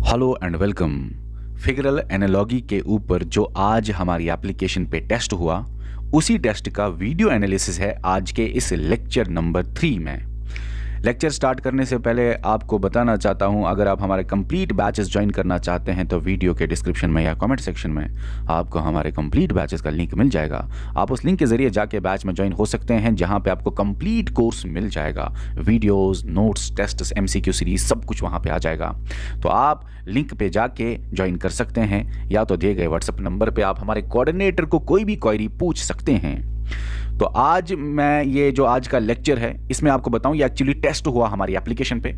Hello and welcome. Figural analogy के ऊपर जो आज हमारी एप्लीकेशन पे टेस्ट हुआ, उसी टेस्ट का वीडियो एनालिसिस है आज के इस लेक्चर नंबर 3 में। लेक्चर स्टार्ट करने से पहले आपको बताना चाहता हूं, अगर आप हमारे कंप्लीट बैचेस ज्वाइन करना चाहते हैं तो वीडियो के डिस्क्रिप्शन में या कमेंट सेक्शन में आपको हमारे कंप्लीट बैचेस का लिंक मिल जाएगा। आप उस लिंक के जरिए जाके बैच में ज्वाइन हो सकते हैं, जहां पे आपको कंप्लीट कोर्स मिल जाएगा। Videos, notes, test, MCQ series सब कुछ वहां पे आ जाएगा। तो आप लिंक पे जाके ज्वाइन कर सकते हैं, या तो दिए गए व्हाट्सएप नंबर पे आप हमारे कोऑर्डिनेटर को कोई भी क्वेरी पूछ सकते हैं। तो आज मैं ये जो आज का लेक्चर है, इसमें आपको बताऊं, ये एक्चुअली टेस्ट हुआ हमारी एप्लीकेशन पे,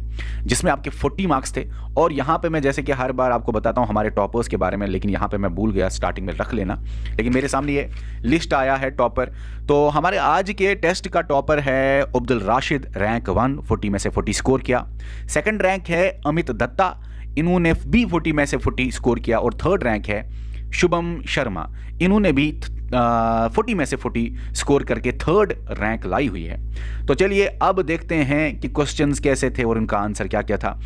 जिसमें आपके 40 मार्क्स थे। और यहाँ पे मैं जैसे कि हर बार आपको बताता हूं हमारे टॉपर्स के बारे में, लेकिन यहाँ पे मैं भूल गया स्टार्टिंग में रख लेना, लेकिन मेरे सामने ये लिस्ट आया है टॉपर। तो हमारे आज के टेस्ट का टॉपर है अब्दुल राशिद, रैंक 1, 40 में से 40 स्कोर किया। सेकेंड रैंक है अमित दत्ता, इन्होंने भी 40 में से 40 स्कोर किया। और थर्ड रैंक है शुभम शर्मा, इन्होंने भी 40 में से 40 स्कोर करके थर्ड रैंक लाई हुई है। तो चलिए अब देखते हैं कि क्वेश्चंस कैसे थे और उनका आंसर क्या क्या था।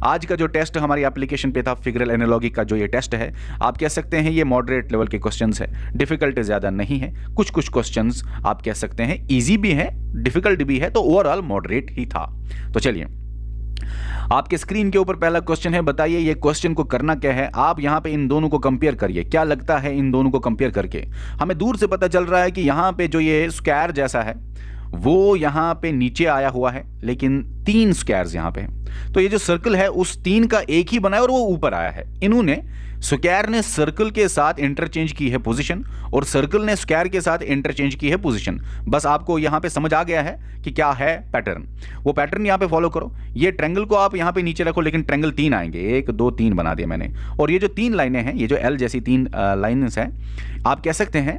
आज का जो टेस्ट हमारी एप्लीकेशन पे था, फिगरल एनालॉजी का जो ये टेस्ट है, आप कह सकते हैं ये मॉडरेट लेवल के क्वेश्चंस है, डिफिकल्ट ज़्यादा नहीं है। कुछ कुछ क्वेश्चंस आप कह सकते हैं ईजी भी है, डिफिकल्ट भी है, तो ओवरऑल मॉडरेट ही था। तो चलिए, आपके स्क्रीन के ऊपर पहला क्वेश्चन है। बताइए ये क्वेश्चन को करना क्या है। आप यहां पे इन दोनों को कंपेयर करिए, क्या लगता है इन दोनों को कंपेयर करके। हमें दूर से पता चल रहा है कि यहां पे जो ये स्क्वायर जैसा है वो यहां पे नीचे आया हुआ है, लेकिन 3 स्क्वायर्स यहां पे हैं। तो ये जो सर्कल है उस 3 का एक ही बना है और वो ऊपर आया है। इन्होंने स्क्वायर ने सर्कल के साथ इंटरचेंज की है पोजीशन, और सर्कल ने स्क्वायर के साथ इंटरचेंज की है पोजीशन। बस आपको यहां पे समझ आ गया है कि क्या है पैटर्न। वो पैटर्न यहां पे फॉलो करो। ये ट्रायंगल को आप यहां पे नीचे रखो, लेकिन ट्रायंगल 3 आएंगे, 1 2 3 बना दिया मैंने। और ये जो 3 लाइनें हैं, ये जो L जैसी 3 लाइन्स हैं, आप कह सकते हैं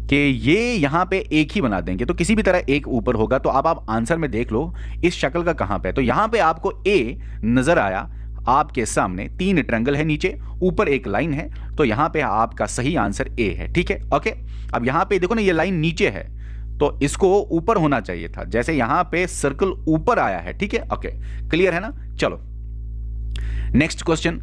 कि ये यहां पे एक ही बना देंगे। तो किसी भी तरह एक ऊपर होगा। तो अब आप आंसर में देख लो इस शक्ल का कहां पे है। तो यहां पे आपको A नजर आया, आपके सामने 3 ट्रायंगल है, नीचे ऊपर एक लाइन है। तो यहां पे आपका सही आंसर A है। ठीक है, ओके। अब यहां पे देखो ना, ये लाइन नीचे है तो इसको ऊपर होना चाहिए था, जैसे यहां पे सर्कल ऊपर आया है। ठीक है, ओके, क्लियर है ना। चलो नेक्स्ट क्वेश्चन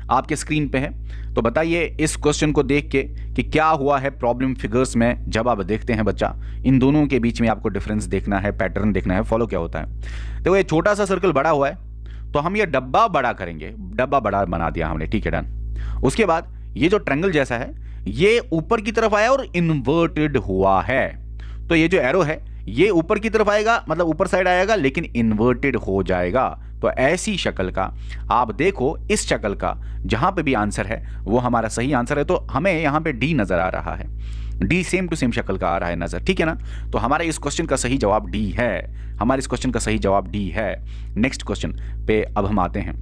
आपके स्क्रीन पे है। तो बताइए इस क्वेश्चन को देख के कि क्या हुआ है प्रॉब्लम फिगर्स में। जब आप देखते हैं बच्चा, इन दोनों के बीच में आपको डिफरेंस देखना है, पैटर्न देखना है, फॉलो क्या होता है। देखो ये छोटा सा सर्कल बड़ा हुआ है, तो हम ये डब्बा बड़ा करेंगे, डब्बा बड़ा बना दिया हमने। ठीक है, डन। उसके बाद ये जो ट्रायंगल जैसा है ये ऊपर की तरफ आया और इन्वर्टेड हुआ है। तो ये जो एरो है ये ऊपर की तरफ आएगा, मतलब ऊपर साइड आएगा, लेकिन इन्वर्टेड हो जाएगा। तो ऐसी शक्ल का आप देखो, इस शक्ल का जहां पे भी आंसर है वो हमारा सही आंसर है। तो हमें यहां पे D नजर आ रहा है, D सेम टू सेम शक्ल का आ रहा है नजर। ठीक है ना। तो हमारे इस क्वेश्चन का सही जवाब D है। हमारे इस क्वेश्चन का सही जवाब D है। नेक्स्ट क्वेश्चन पे अब हम आते हैं।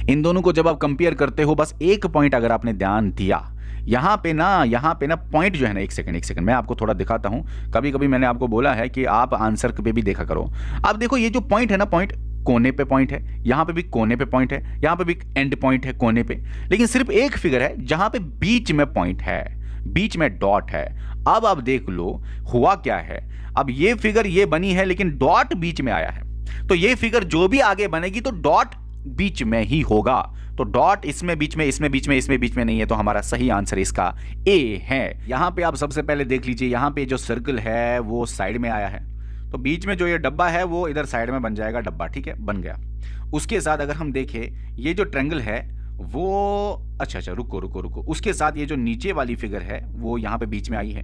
इन दोनों को जब आप कंपेयर करते हो, बस एक पॉइंट अगर आपने ध्यान दिया, यहां पे ना पॉइंट जो है ना, एक सेकंड मैं आपको थोड़ा दिखाता हूं। कभी कभी मैंने आपको बोला है कि आप आंसर पे भी देखा करो। अब देखो ये जो पॉइंट है ना, पॉइंट कोने पे पॉइंट है, यहां पे भी कोने पे पॉइंट है, यहां पे भी एंड पॉइंट है कोने पे, लेकिन सिर्फ एक फिगर है जहां पे बीच में पॉइंट है, बीच में डॉट है। अब आप देख लो हुआ क्या है। अब ये फिगर ये बनी है, लेकिन डॉट बीच में आया है। तो ये फिगर जो भी आगे बनेगी तो डॉट बीच में ही होगा। तो डॉट इसमें बीच में, इसमें बीच में, इसमें बीच में नहीं है। तो हमारा सही आंसर इसका A है। यहां पे आप सबसे पहले देख लीजिए, यहां पे जो सर्कल है वो साइड में आया है, तो बीच में जो ये डब्बा है वो इधर साइड में बन जाएगा डब्बा। ठीक है, बन गया। उसके साथ अगर हम देखें, ये जो ट्रायंगल है वो, अच्छा रुको, उसके साथ ये जो नीचे वाली फिगर है वो यहाँ पे बीच में आई है।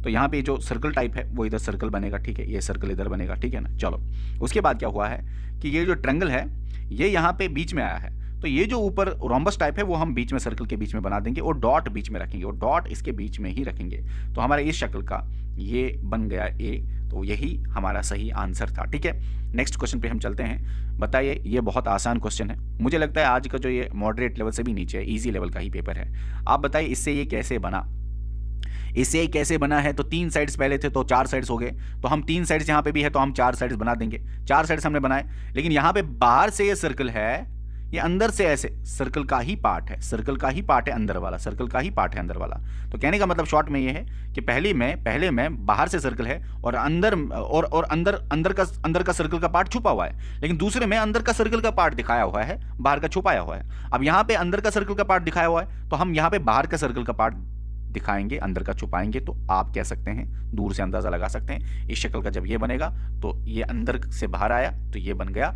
तो यहाँ पे जो सर्कल टाइप है वो इधर सर्कल बनेगा। ठीक है, ये सर्कल इधर बनेगा। ठीक है ना। चलो उसके बाद क्या हुआ है कि ये जो ट्रायंगल है ये यहाँ पे बीच में आया है, तो ये जो ऊपर रोम्बस टाइप है वो हम बीच में, सर्कल के बीच में बना देंगे, और डॉट बीच में रखेंगे, और डॉट इसके बीच में ही रखेंगे। तो हमारे इस शक्ल का ये बन गया A। तो यही हमारा सही आंसर था। ठीक है, नेक्स्ट क्वेश्चन पे हम चलते हैं। बताइए, ये बहुत आसान क्वेश्चन है, मुझे लगता है आज का जो ये मॉडरेट लेवल से भी नीचे है, इजी लेवल का ही पेपर है। आप बताइए इससे ये कैसे बना। इससे कैसे बना है, तो 3 साइड्स पहले थे तो 4 साइड्स हो गए। तो हम 3 साइड्स यहाँ पे भी है तो हम 4 साइड्स बना देंगे। 4 साइड्स हमने बनाए, लेकिन यहाँ पे बाहर से ये सर्कल है, ये अंदर से ऐसे सर्कल का ही पार्ट है, सर्कल का ही पार्ट है अंदर वाला, सर्कल का ही पार्ट है अंदर वाला। तो कहने का मतलब शॉर्ट में ये है कि पहले में बाहर से सर्कल है और अंदर का सर्कल का पार्ट छुपा हुआ है, लेकिन दूसरे में अंदर का सर्कल का पार्ट दिखाया हुआ है, बाहर का छुपाया हुआ है। अब यहाँ पे अंदर का सर्कल का पार्ट दिखाया हुआ है, तो हम यहाँ पे बाहर का सर्कल का पार्ट दिखाएंगे, अंदर का छुपाएंगे, तो आप कह सकते हैं, दूर से अंदाजा लगा सकते हैं इस शक्ल का। जब ये बनेगा तो ये अंदर से बाहर आया तो ये बन गया।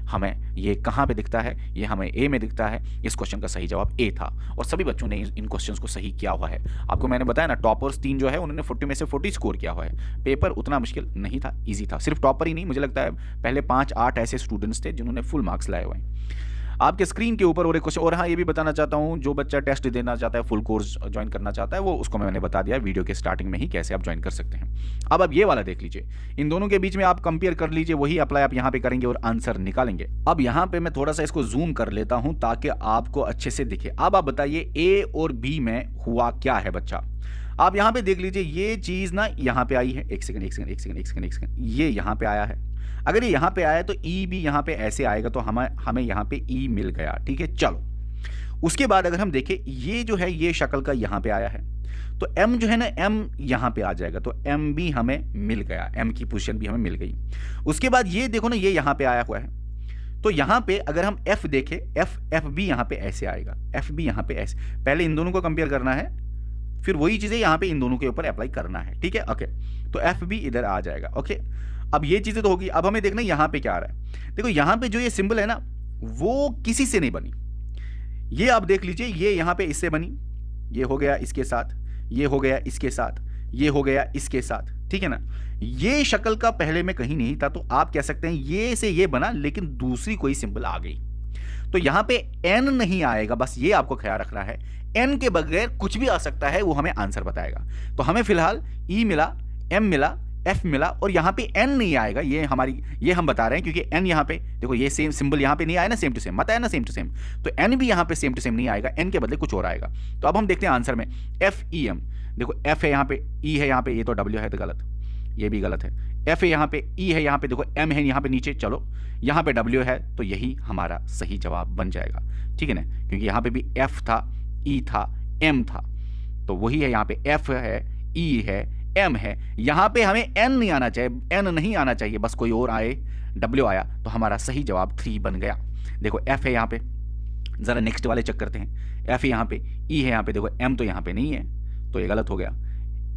हमें ये कहाँ पे दिखता है, ये हमें ए में दिखता है। इस क्वेश्चन का सही जवाब ए था और सभी बच्चों ने इन क्वेश्चंस को सही किया हुआ है। आपको मैंने बताया ना, टॉपर्स 3 जो है उन्होंने 40 में से 40 स्कोर किया हुआ है। पेपर उतना मुश्किल नहीं था, ईजी था। सिर्फ टॉपर ही नहीं, मुझे लगता है पहले 5-8 ऐसे स्टूडेंट्स थे जिन्होंने फुल मार्क्स लाए हुए हैं। आपके स्क्रीन के ऊपर और एक क्वेश्चन और, हाँ ये भी बताना चाहता हूँ, जो बच्चा टेस्ट देना चाहता है, फुल कोर्स ज्वाइन करना चाहता है, वो उसको मैंने बता दिया वीडियो के स्टार्टिंग में ही कैसे आप ज्वाइन कर सकते हैं। अब ये वाला देख लीजिए, इन दोनों के बीच में आप कंपेयर कर लीजिए, वही अप्लाई आप यहाँ पे करेंगे और आंसर निकालेंगे। अब यहाँ पे मैं थोड़ा सा इसको जूम कर लेता हूँ ताकि आपको अच्छे से दिखे। अब आप बताइए ए और बी में हुआ क्या है बच्चा। आप यहाँ पे देख लीजिए, ये चीज ना यहाँ पे आई है, एक सेकंड, ये यहाँ पे आया है। अगर ये यहाँ पे आया तो ई भी यहाँ पे ऐसे आएगा, तो हमें यहाँ पे ई मिल गया, ठीक है। चलो उसके बाद अगर हम देखें, ये जो है ये शक्ल का यहाँ पे आया है, तो एम जो है ना, एम यहाँ पे आ जाएगा, तो एम भी हमें मिल गया, एम की पोजीशन भी हमें मिल गई। उसके बाद ये देखो ना, ये यहाँ पे आया हुआ है, तो यहाँ पे अगर हम एफ देखें, एफ भी यहाँ पे ऐसे आएगा, एफ भी यहाँ पे ऐसे। पहले इन दोनों को कंपेयर करना है, फिर वही चीजें यहाँ पे इन दोनों के ऊपर अप्लाई करना है, ठीक है। ओके, तो एफ भी इधर आ जाएगा। ओके, अब ये चीजें तो होगी। अब हमें देखना यहाँ पे क्या आ रहा है। देखो यहाँ पे जो ये सिंबल है ना, वो किसी से नहीं बनी। ये आप देख लीजिए, ये यहाँ पे इससे बनी, ये हो गया इसके साथ, ये हो गया इसके साथ, ये हो गया इसके साथ, ठीक है ना। ये शक्ल का पहले में कहीं नहीं था, तो आप कह सकते हैं ये से ये बना, लेकिन दूसरी कोई सिंबल आ गई। तो यहां पे एन नहीं आएगा, बस ये आपको ख्याल रखना है। एन के बगैर कुछ भी आ सकता है, वो हमें आंसर बताएगा। तो हमें फिलहाल ई मिला, एम मिला, एफ मिला, और यहां पे एन नहीं आएगा। ये हम बता रहे हैं क्योंकि एन यहां पे देखो, ये सेम सिंबल यहां पे नहीं आया ना, सेम टू सेम मत आया ना, सेम टू सेम। तो एन भी यहां पे सेम टू सेम नहीं आएगा, एन के बदले कुछ और आएगा। तो अब हम देखते हैं आंसर में, एफ ई एम। देखो एफ है यहां पे, ई है यहां पे, ये तो डब्ल्यू है तो गलत, ये भी गलत है। एफ है यहाँ पे, ई है यहाँ पे, देखो एम है यहाँ पे नीचे, चलो यहाँ पे डब्ल्यू है, तो यही हमारा सही जवाब बन जाएगा, ठीक है ना। क्योंकि यहाँ पे भी एफ था, ई था, एम था, तो वही है। यहाँ पे एफ है, ई है, एम है। यहाँ पे हमें एन नहीं आना चाहिए, एन नहीं आना चाहिए, बस कोई और आए, डब्ल्यू आया, तो हमारा सही जवाब 3 बन गया। देखो एफ है यहाँ पे, जरा नेक्स्ट वाले चेक करते हैं। एफ है यहाँ पे, ई है यहाँ पे, देखो एम तो यहाँ पे नहीं है, तो ये गलत हो गया।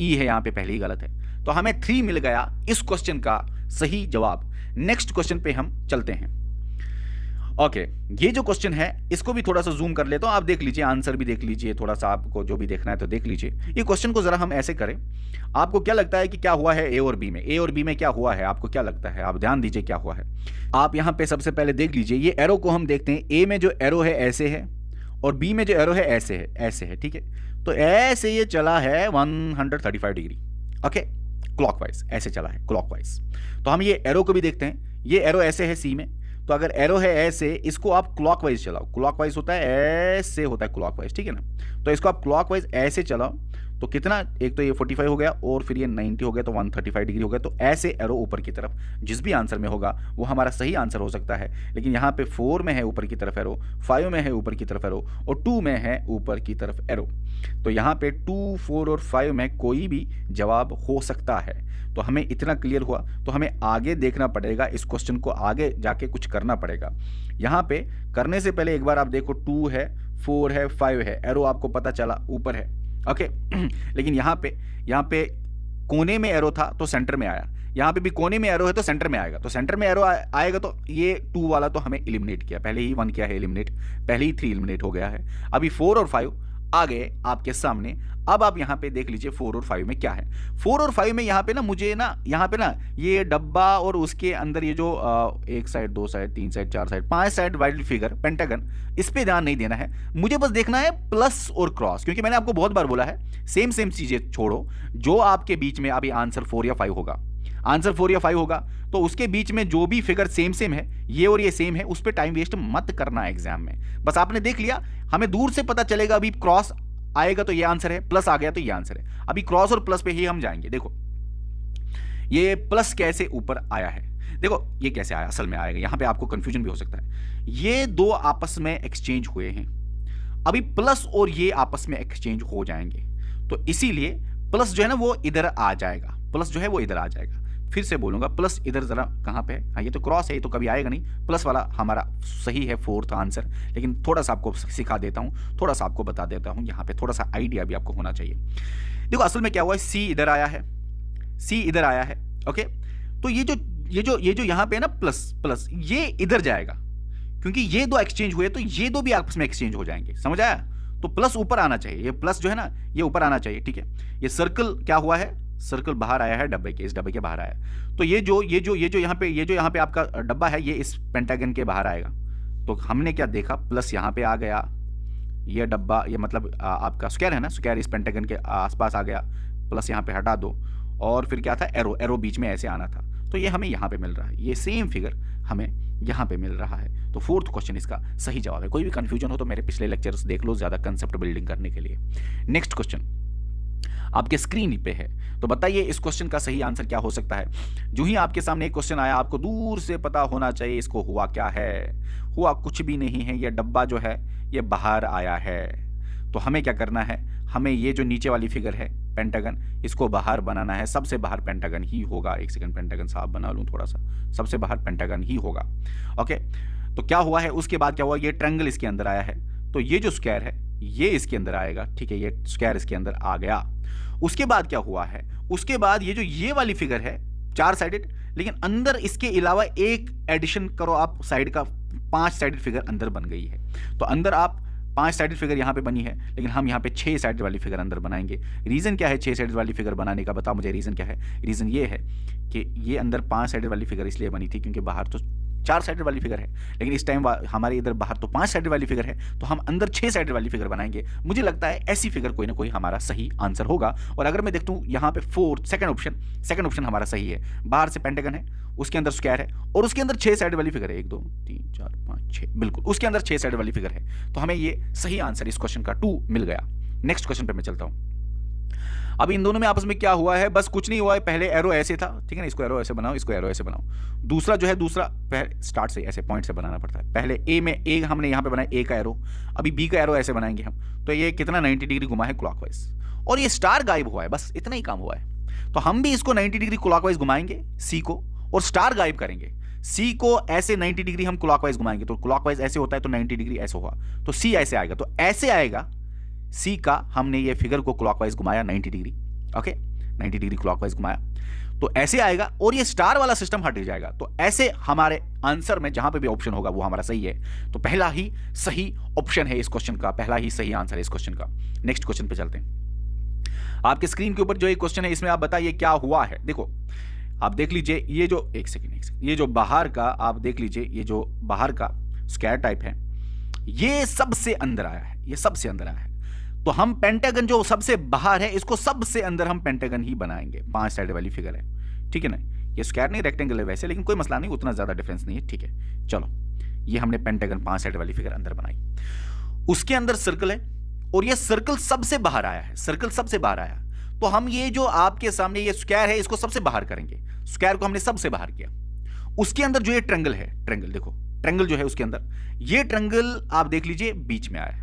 ई है यहाँ पे, पहले ही गलत है, तो हमें 3 मिल गया इस क्वेश्चन का सही जवाब। नेक्स्ट क्वेश्चन पे हम चलते हैं। ओके, ये जो क्वेश्चन है इसको भी थोड़ा सा जूम कर लेता हूं, आप देख लीजिए, आंसर भी देख लीजिए, थोड़ा सा आपको जो भी देखना है तो देख लीजिए। ये क्वेश्चन को जरा हम ऐसे करें, आपको क्या लगता है कि क्या हुआ है ए और बी में? ए और बी में क्या हुआ है, आपको क्या लगता है? आप ध्यान दीजिए क्या हुआ है। आप यहां पे सबसे पहले देख लीजिए, ये एरो को हम देखते हैं। ए में जो एरो है ऐसे है, और बी में जो एरो है ऐसे है, ऐसे है, ठीक है। तो ऐसे ये चला है 135 डिग्री, ओके, क्लॉकवाइज ऐसे चला है, क्लॉकवाइज। तो हम ये एरो को भी देखते हैं, ये एरो ऐसे है सी में, तो अगर एरो है ऐसे, इसको आप क्लॉकवाइज चलाओ, क्लॉकवाइज होता है ऐसे होता है क्लॉकवाइज, ठीक है ना। तो इसको आप क्लॉकवाइज ऐसे चलाओ, तो कितना, एक तो ये 45 हो गया और फिर ये 90 हो गया, तो 135 डिग्री हो गया। तो ऐसे एरो ऊपर की तरफ, जिस भी आंसर में होगा वो हमारा सही आंसर हो सकता है। लेकिन यहाँ पे 4 में है ऊपर की तरफ एरो, 5 में है ऊपर की तरफ एरो, और 2 में है ऊपर की तरफ एरो। तो यहाँ पे 2, 4 और 5 में कोई भी जवाब हो सकता है। तो हमें इतना क्लियर हुआ, तो हमें आगे देखना पड़ेगा, इस क्वेश्चन को आगे जाके कुछ करना पड़ेगा। यहाँ पे करने से पहले एक बार आप देखो, 2 है, 4 है, 5 है, एरो आपको पता चला ऊपर है, ओके। लेकिन यहाँ पे कोने में एरो था तो सेंटर में आया, यहाँ पे भी कोने में एरो है तो सेंटर में आएगा। तो सेंटर में एरो आएगा, तो ये 2 वाला तो हमें एलिमिनेट किया, पहले ही 1 किया है एलिमिनेट, पहले ही 3 एलिमिनेट हो गया है। अभी 4 और 5 आ गए आपके सामने। अब आप यहाँ पे देख लीजिए 4 और 5 में क्या है। 4 और 5 में यहाँ पे ना, मुझे ना यहाँ पे ना ये डब्बा और उसके अंदर ये जो 1 side, 2 side, 3 side, 4 side, 5 side wide figure pentagon, इस पे ध्यान नहीं देना है। मुझे बस देखना है प्लस और क्रॉस, क्योंकि मैंने आपको बहुत बार बोला है सेम सेम चीजें छोड़ो। जो आपके बीच में अभी आंसर 4 या 5 होगा, आंसर 4 या 5 होगा, तो उसके बीच में जो भी फिगर सेम सेम है, ये और ये सेम है, उस पर टाइम वेस्ट मत करना एग्जाम में। बस आपने देख लिया, हमें दूर से पता चलेगा अभी क्रॉस आएगा तो ये आंसर है, प्लस आ गया तो ये आंसर है। अभी क्रॉस और प्लस पे ही हम जाएंगे। देखो ये प्लस कैसे ऊपर आया है, देखो ये कैसे आया, असल में आएगा, यहां पे आपको कंफ्यूजन भी हो सकता है। ये दो आपस में एक्सचेंज हुए हैं, अभी प्लस और ये आपस में एक्सचेंज हो जाएंगे, तो इसीलिए प्लस जो है ना वो इधर आ जाएगा, प्लस जो है वो इधर आ जाएगा। फिर से बोलूंगा, प्लस इधर जरा कहां पे है, हाँ ये तो क्रॉस है, ये तो कभी आएगा नहीं, प्लस वाला हमारा सही है फोर्थ आंसर। लेकिन थोड़ा सा आपको सिखा देता हूं, थोड़ा सा आपको बता देता हूं, यहां पे थोड़ा सा आइडिया भी आपको होना चाहिए। देखो असल में क्या हुआ है, सी इधर आया है, सी इधर आया है, ओके। तो ये जो यहां पे है ना प्लस प्लस, ये इधर जाएगा, क्योंकि ये दो एक्सचेंज हुए तो ये दो भी आपस में एक्सचेंज हो जाएंगे, समझ आया। तो प्लस ऊपर आना चाहिए, ये प्लस जो है ना ये ऊपर आना चाहिए, ठीक है। ये सर्कल क्या हुआ है, सर्कल बाहर आया है डब्बे के, इस डब्बे के बाहर आया। तो ये जो यहाँ पे आपका डब्बा है, ये इस पेंटागन के बाहर आएगा। तो हमने क्या देखा, प्लस यहाँ पे आ गया, ये डब्बा, ये मतलब आपका स्क्वायर है ना, स्क्वायर इस पेंटागन के आसपास आ गया, प्लस यहाँ पे हटा दो, और फिर क्या था, एरो, एरो बीच में ऐसे आना था। तो ये हमें यहाँ पे मिल रहा है, ये सेम फिगर हमें यहाँ पे मिल रहा है। तो फोर्थ क्वेश्चन इसका सही जवाब है। कोई भी कंफ्यूजन हो तो मेरे पिछले लेक्चर्स देख लो, ज्यादा कंसेप्ट बिल्डिंग करने के लिए। नेक्स्ट क्वेश्चन आपके स्क्रीन पे है, तो बताइए इस क्वेश्चन का सही आंसर क्या हो सकता है। जो ही आपके सामने एक क्वेश्चन आया, आपको दूर से पता होना चाहिए इसको हुआ क्या है। हुआ कुछ भी नहीं है, ये डब्बा जो है ये बाहर आया है। तो हमें क्या करना है, हमें ये जो नीचे वाली फिगर है पेंटागन, इसको बाहर बनाना है। सबसे बाहर पेंटागन ही होगा। एक सेकंड, पेंटागन साफ बना लूं थोड़ा सा, सबसे बाहर पेंटागन ही होगा, ओके। तो क्या हुआ है, उसके बाद क्या हुआ, ये ट्रायंगल इसके अंदर आया है, तो ये जो स्क्वायर है ये इसके अंदर आएगा, ठीक है, ये स्क्वायर इसके अंदर आ गया। उसके बाद क्या हुआ है, उसके बाद ये जो ये वाली फिगर है 4 साइडेड, लेकिन अंदर इसके अलावा एक एडिशन करो आप साइड का, 5 साइडेड फिगर अंदर बन गई है। तो अंदर आप 5 साइडेड फिगर यहां पे बनी है, लेकिन हम यहां पे 6 साइडेड वाली फिगर अंदर बनाएंगे। रीजन क्या है 6 साइडेड वाली फिगर बनाने का, बताओ मुझे रीजन क्या है। रीजन ये है कि ये अंदर 5 साइडेड वाली फिगर इसलिए बनी थी क्योंकि बाहर तो 4 साइडेड वाली फिगर है, लेकिन इस टाइम हमारे इधर बाहर तो 5 साइडेड वाली फिगर है, तो हम अंदर 6 साइडेड वाली फिगर बनाएंगे। मुझे लगता है ऐसी फिगर कोई ना कोई हमारा सही आंसर होगा। और अगर मैं देखता हूं यहाँ पे सेकंड ऑप्शन हमारा सही है। बाहर से पेंटागन है, उसके अंदर स्क्वायर है, और उसके अंदर 6 साइड वाली फिगर है, 1 2 3 4 5 6, बिल्कुल उसके अंदर 6 साइड वाली फिगर है। तो हमें ये सही आंसर इस क्वेश्चन का 2 मिल गया। नेक्स्ट क्वेश्चन पे मैं चलता हूं। अब इन दोनों में आपस में क्या हुआ है, बस कुछ नहीं हुआ है। पहले एरो ऐसे था, ठीक है ना, इसको एरो ऐसे बनाओ, इसको एरो ऐसे बनाओ। दूसरा जो है, दूसरा पहले स्टार्ट से ऐसे पॉइंट से बनाना पड़ता है। पहले ए में, ए हमने यहां पे बनाया ए का एरो, अभी बी का एरो ऐसे बनाएंगे हम। तो ये कितना 90 डिग्री घुमा है क्लॉकवाइज, और ये स्टार गायब हुआ है, बस इतना ही काम हुआ है। तो हम भी इसको 90 डिग्री क्लॉकवाइज घुमाएंगे सी को, और स्टार गायब करेंगे। सी को ऐसे 90 डिग्री हम क्लॉकवाइज घुमाएंगे, तो क्लॉकवाइज ऐसे होता है, तो 90 डिग्री ऐसे हुआ, तो सी ऐसे आएगा। तो ऐसे आएगा सी का, हमने ये फिगर को क्लॉकवाइज घुमाया 90 डिग्री, ओके 90 डिग्री क्लॉकवाइज घुमाया, तो ऐसे आएगा, और ये स्टार वाला सिस्टम हट जाएगा। तो ऐसे हमारे आंसर में जहां पे भी ऑप्शन होगा वो हमारा सही है। तो पहला ही सही ऑप्शन है इस क्वेश्चन का, पहला ही सही आंसर है इस क्वेश्चन का। नेक्स्ट क्वेश्चन पे चलते हैं। आपके स्क्रीन के ऊपर जो एक क्वेश्चन है, इसमें आप बताइए क्या हुआ है। देखो आप देख लीजिए, ये जो एक सेकंड, ये जो बाहर का आप देख लीजिए, ये जो बाहर का स्क्वायर टाइप है, ये सबसे अंदर आया है, ये सबसे अंदर आया है। तो हम पेंटागन जो सबसे बाहर है, इसको सबसे अंदर हम पेंटागन ही बनाएंगे। 5 साइड वाली फिगर है, ठीक है ना, ये स्क्वायर नहीं रेक्टेंगल है वैसे, लेकिन कोई मसला नहीं, उतना ज्यादा डिफरेंस नहीं है, ठीक है। चलो ये हमने पेंटागन 5 साइड वाली फिगर अंदर बनाई, उसके अंदर सर्कल है, और ये सर्कल सबसे बाहर आया है, सर्कल सबसे बाहर आया। तो हम ये जो आपके सामने ये स्क्वायर है, इसको सबसे बाहर करेंगे। स्क्वायर को हमने सबसे बाहर किया, उसके अंदर जो ये ट्रायंगल है, ट्रायंगल देखो, ट्रायंगल जो है उसके अंदर, ये ट्रायंगल आप देख लीजिए बीच में आया है,